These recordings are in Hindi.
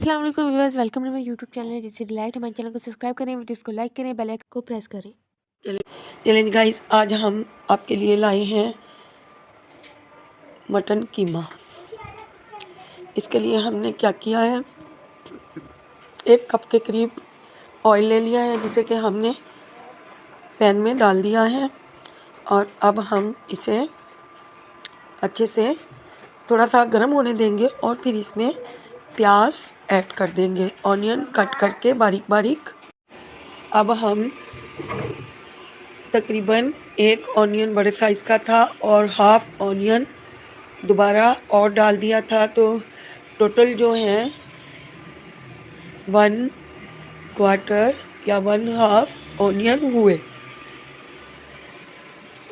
अस्सलाम वालेकुम viewers, welcome to my YouTube channel. जिससे डिलाइट हमारे चैनल को सब्सक्राइब करें, वीडियोस को लाइक करें, बेल आइकन को प्रेस करें। चलें गाइस, आज हम आपके लिए लाए हैं मटन कीमा। इसके लिए हमने क्या किया है, 1 कप के करीब ऑयल ले लिया है, जिसे कि हमने पैन में डाल दिया है। और अब हम इसे अच्छे से थोड़ा सा गर्म होने देंगे और फिर इसमें प्याज ऐड कर देंगे, ऑनियन कट करके बारीक बारीक। अब हम तकरीबन 1 ऑनियन बड़े साइज़ का था और हाफ़ ऑनियन दोबारा और डाल दिया था, तो टोटल जो है 1/4 या 1/2 ऑनियन हुए।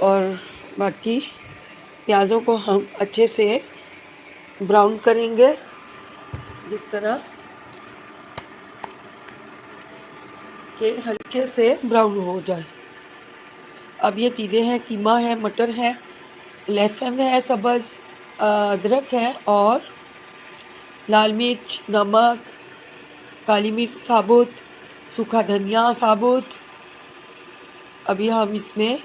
और बाकी प्याज़ों को हम अच्छे से ब्राउन करेंगे, जिस तरह के हल्के से ब्राउन हो जाए। अब ये चीज़ें हैं, कीमा है, मटर है, लहसुन है सब्ज़, अदरक है और लाल मिर्च, नमक, काली मिर्च साबुत, सूखा धनिया साबुत। अभी हम इसमें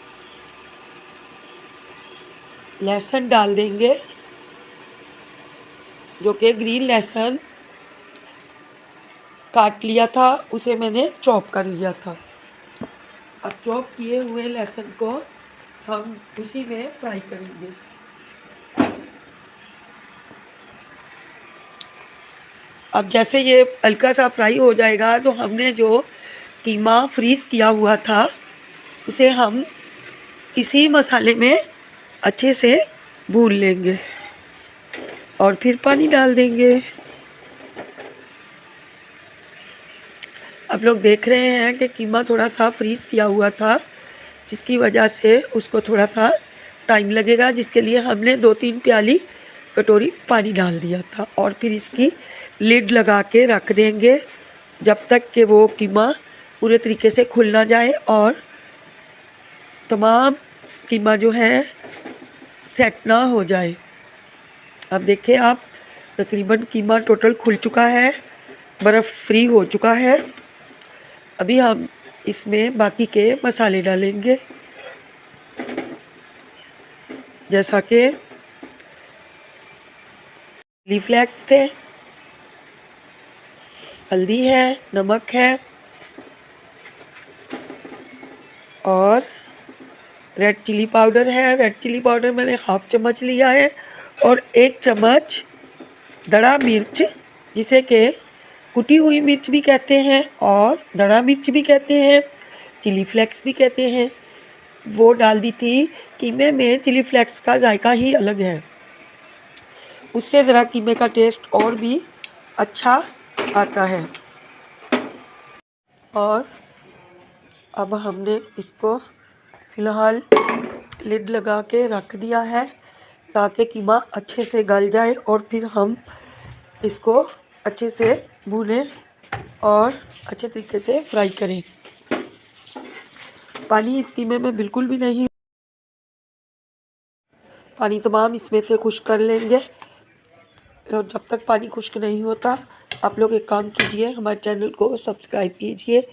लहसुन डाल देंगे, जो कि ग्रीन लहसुन काट लिया था, उसे मैंने चॉप कर लिया था। अब चॉप किए हुए लहसुन को हम उसी में फ्राई करेंगे। अब जैसे ये हल्का सा फ्राई हो जाएगा, तो हमने जो कीमा फ्रीज़ किया हुआ था उसे हम इसी मसाले में अच्छे से भून लेंगे और फिर पानी डाल देंगे। आप लोग देख रहे हैं कि कीमा थोड़ा सा फ्रीज़ किया हुआ था, जिसकी वजह से उसको थोड़ा सा टाइम लगेगा, जिसके लिए हमने 2-3 प्याली कटोरी पानी डाल दिया था। और फिर इसकी लिड लगा के रख देंगे जब तक कि वो कीमा पूरे तरीके से खुल ना जाए और तमाम कीमा जो है सेट ना हो जाए। अब देखें आप, तकरीबन कीमा टोटल खुल चुका है, बर्फ़ फ्री हो चुका है। अभी हम इसमें बाकी के मसाले डालेंगे, जैसा कि चिली फ्लेक्स थे, हल्दी है, नमक है और रेड चिली पाउडर है। रेड चिली पाउडर मैंने 1/2 चम्मच लिया है और 1 चम्मच दड़ा मिर्च, जिसे कि कुटी हुई मिर्च भी कहते हैं और दड़ा मिर्च भी कहते हैं, चिली फ्लेक्स भी कहते हैं, वो डाल दी थी। कीमे में चिली फ्लेक्स का जायका ही अलग है, उससे ज़रा कीमे का टेस्ट और भी अच्छा आता है। और अब हमने इसको फ़िलहाल लिड लगा के रख दिया है, ताकि कीमा अच्छे से गल जाए और फिर हम इसको अच्छे से भूनें और अच्छे तरीके से फ्राई करें। पानी इस कीमे में बिल्कुल भी नहीं, पानी तमाम इसमें से खुश्क कर लेंगे। और जब तक पानी खुश्क नहीं होता, आप लोग एक काम कीजिए, हमारे चैनल को सब्सक्राइब कीजिए,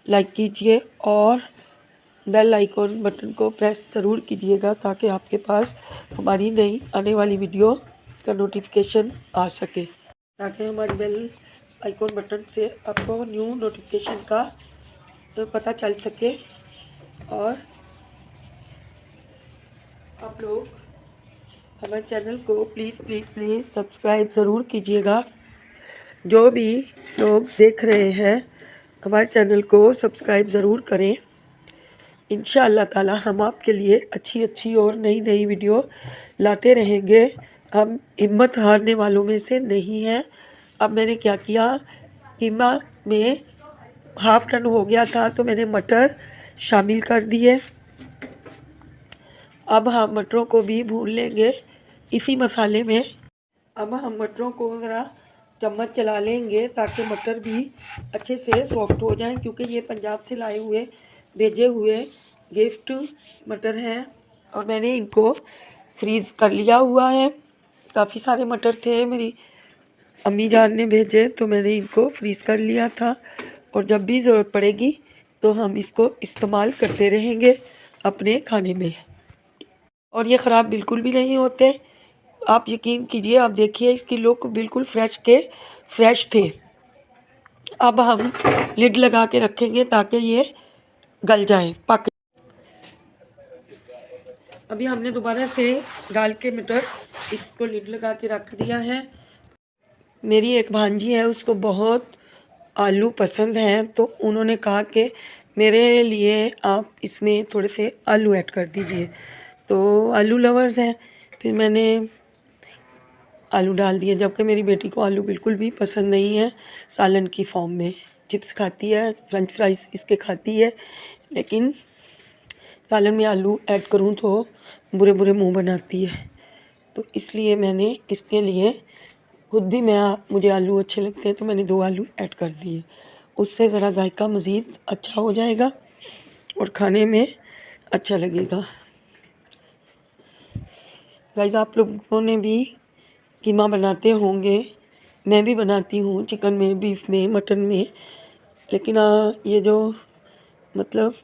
लाइक कीजिए और बेल आइकॉन बटन को प्रेस ज़रूर कीजिएगा, ताकि आपके पास हमारी नई आने वाली वीडियो का नोटिफिकेशन आ सके, ताकि हमारी बेल आइकॉन बटन से आपको न्यू नोटिफिकेशन का पता चल सके। और आप लोग हमारे चैनल को प्लीज़ सब्सक्राइब ज़रूर कीजिएगा। जो भी लोग देख रहे हैं, हमारे चैनल को सब्सक्राइब ज़रूर करें। इंशाअल्लाह ताला हम आपके लिए अच्छी और नई वीडियो लाते रहेंगे। हम हिम्मत हारने वालों में से नहीं हैं। अब मैंने क्या किया, कीमा में 1/2 टन हो गया था, तो मैंने मटर शामिल कर दिए। अब हम मटरों को भी भून लेंगे इसी मसाले में। अब हम मटरों को ज़रा चम्मच चला लेंगे, ताकि मटर भी अच्छे से सॉफ्ट हो जाएं, क्योंकि ये पंजाब से लाए हुए भेजे हुए गिफ्ट मटर हैं और मैंने इनको फ्रीज़ कर लिया हुआ है। काफ़ी सारे मटर थे मेरी अम्मी जान ने भेजे तो मैंने इनको फ्रीज़ कर लिया था, और जब भी ज़रूरत पड़ेगी तो हम इसको इस्तेमाल करते रहेंगे अपने खाने में। और ये ख़राब बिल्कुल भी नहीं होते, आप यकीन कीजिए। आप देखिए इसकी लुक बिल्कुल फ्रेश थे। अब हम लिड लगा के रखेंगे ताकि ये गल जाएं, पक। अभी हमने दोबारा से डाल के मटर इसको लिड लगा के रख दिया है। मेरी एक भांजी है, उसको बहुत आलू पसंद हैं, तो उन्होंने कहा कि मेरे लिए आप इसमें थोड़े से आलू ऐड कर दीजिए। तो आलू लवर्स हैं, फिर मैंने आलू डाल दिए, जबकि मेरी बेटी को आलू बिल्कुल भी पसंद नहीं है। सालन की फॉर्म में चिप्स खाती है, फ्रेंच फ्राइज इसके खाती है, लेकिन सालन में आलू ऐड करूँ तो बुरे बुरे मुंह बनाती है। तो इसलिए मैंने इसके लिए खुद भी मुझे आलू अच्छे लगते हैं, तो मैंने 2 आलू ऐड कर दिए। उससे ज़रा जायका मज़ीद अच्छा हो जाएगा और खाने में अच्छा लगेगा। गाइस, आप लोगों ने भी कीमा बनाते होंगे, मैं भी बनाती हूँ चिकन में, बीफ में, मटन में, लेकिन ये जो मतलब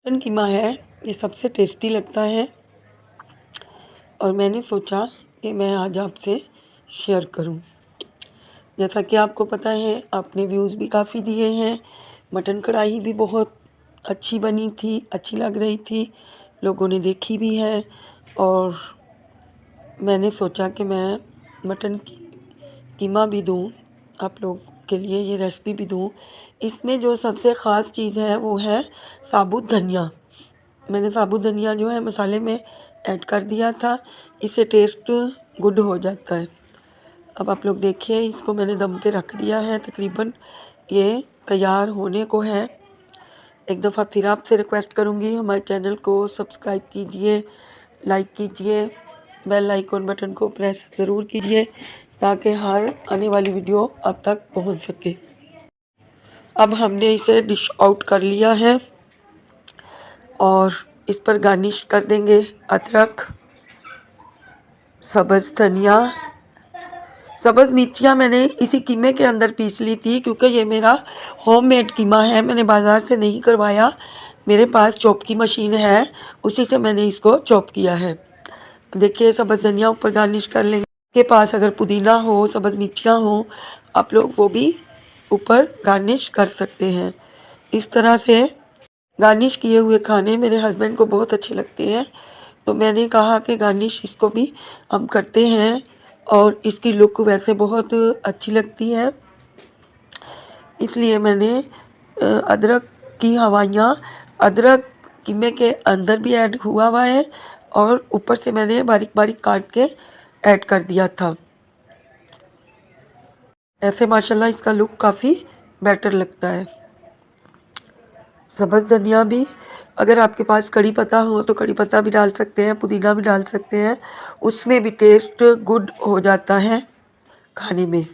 मटन कीमा है ये सबसे टेस्टी लगता है, और मैंने सोचा कि मैं आज आपसे शेयर करूं। जैसा कि आपको पता है, आपने व्यूज़ भी काफ़ी दिए हैं, मटन कढ़ाई भी बहुत अच्छी बनी थी, अच्छी लग रही थी, लोगों ने देखी भी है, और मैंने सोचा कि मैं मटन कीमा भी दूं, आप लोग के लिए ये रेसिपी भी दूं। इसमें जो सबसे ख़ास चीज़ है वो है साबुत धनिया। मैंने साबुत धनिया जो है मसाले में ऐड कर दिया था, इससे टेस्ट गुड हो जाता है। अब आप लोग देखिए, इसको मैंने दम पे रख दिया है, तकरीबन ये तैयार होने को है। एक दफ़ा फिर आपसे रिक्वेस्ट करूँगी, हमारे चैनल को सब्सक्राइब कीजिए, लाइक कीजिए, बेल आइकन बटन को प्रेस ज़रूर कीजिए ताकि हर आने वाली वीडियो आप तक पहुंच सके। अब हमने इसे डिश आउट कर लिया है और इस पर गार्निश कर देंगे अदरक, सब्ज़ धनिया, सब्ज़ मिर्चियाँ मैंने इसी कीमे के अंदर पीस ली थी, क्योंकि ये मेरा होममेड कीमा है, मैंने बाज़ार से नहीं करवाया। मेरे पास चॉप की मशीन है, उसी से मैंने इसको चॉप किया है। देखिए, सब्ज़ धनिया ऊपर गार्निश कर लेंगे। के पास अगर पुदीना हो, सब्ज़ मिर्चियाँ हो, आप लोग वो भी ऊपर गार्निश कर सकते हैं। इस तरह से गार्निश किए हुए खाने मेरे हस्बैंड को बहुत अच्छे लगते हैं, तो मैंने कहा कि गार्निश इसको भी हम करते हैं, और इसकी लुक वैसे बहुत अच्छी लगती है, इसलिए मैंने अदरक की हवाइयाँ, अदरक कीमे के अंदर भी ऐड हुआ है, और ऊपर से मैंने बारीक बारीक काट के ऐड कर दिया था। ऐसे माशाल्लाह इसका लुक काफ़ी बेटर लगता है। सब्ज़ धनिया भी, अगर आपके पास कड़ी पत्ता हो तो कड़ी पत्ता भी डाल सकते हैं, पुदीना भी डाल सकते हैं, उसमें भी टेस्ट गुड हो जाता है खाने में।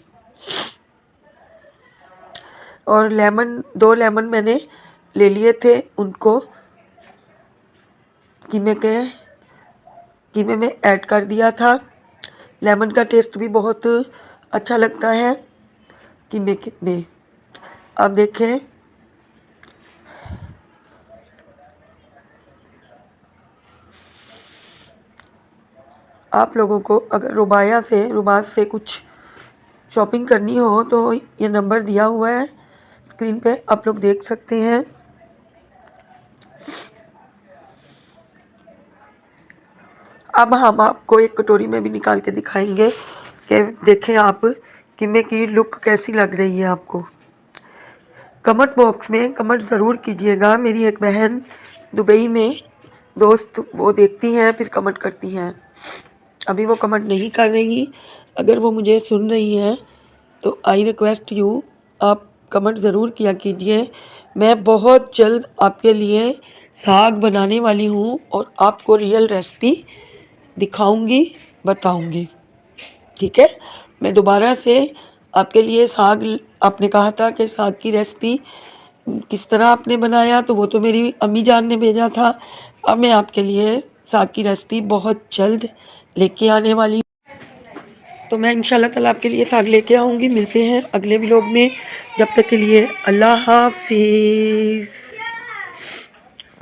और लेमन, 2 लेमन मैंने ले लिए थे, उनको कीमे में ऐड कर दिया था। लेमन का टेस्ट भी बहुत अच्छा लगता है कीमे में। अब देखें, आप लोगों को अगर रुबास से कुछ शॉपिंग करनी हो तो ये नंबर दिया हुआ है स्क्रीन पे, आप लोग देख सकते हैं। अब हम आपको एक कटोरी में भी निकाल के दिखाएंगे कि देखें आप कीमे की लुक कैसी लग रही है आपको। कमेंट बॉक्स में कमेंट ज़रूर कीजिएगा। मेरी एक बहन दुबई में दोस्त, वो देखती हैं फिर कमेंट करती हैं। अभी वो कमेंट नहीं कर रही, अगर वो मुझे सुन रही हैं तो आई रिक्वेस्ट यू, आप कमेंट ज़रूर किया कीजिए। मैं बहुत जल्द आपके लिए साग बनाने वाली हूँ और आपको रियल रेसिपी दिखाऊंगी, बताऊंगी, ठीक है। मैं दोबारा से आपके लिए साग, आपने कहा था कि साग की रेसिपी किस तरह आपने बनाया, तो वो तो मेरी अम्मी जान ने भेजा था। अब मैं आपके लिए साग की रेसिपी बहुत जल्द लेके आने वाली। तो मैं इंशाल्लाह ताला आपके लिए साग लेके आऊँगी। मिलते हैं अगले व्लॉग में, जब तक के लिए अल्लाह हाफिज़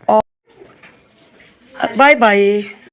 और बाय बाय।